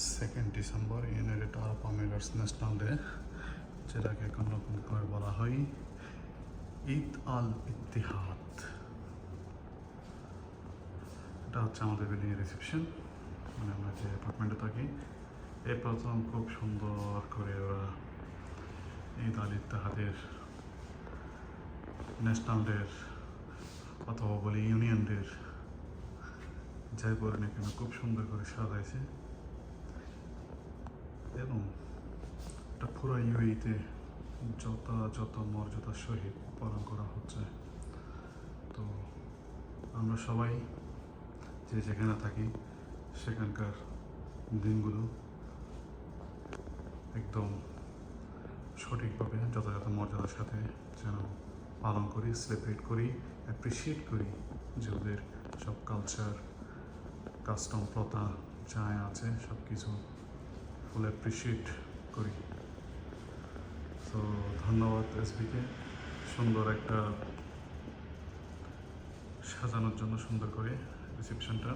2 December United আরব Emirates national day, যেটাকে এখন নতুন করে বলা হয় ঈদ আল ইত্তিহাদ। এটা হচ্ছে আমাদের বিল্ডিং এর রিসেপশন, মানে আমরা যে অ্যাপার্টমেন্টে থাকি। এই প্রথম খুব সুন্দর করে ওরা ঈদ আল ইত্তিহাদের ন্যাশনাল ডের অথবা বলি ইউনিয়ন ডের, যাই বলেন এখানে খুব সুন্দর করে সাজাইছে এবং এটা পুরো ইউএইতে যথাযথ মর্যাদার সহিত পালন করা হচ্ছে। তো আমরা সবাই যে যেখানে থাকি সেখানকার দিনগুলো একদম সঠিকভাবে যথাযথ মর্যাদার সাথে যেন পালন করি, সেলিব্রেট করি, অ্যাপ্রিসিয়েট করি যে ওদের সব কালচার, কাস্টম, প্রথা যা আছে সব কিছু ফুল অ্যাপ্রিসিয়েট করি। তো ধন্যবাদ এসবিকে সুন্দর একটা সাজানোর জন্য, সুন্দর করে রিসেপশনটা।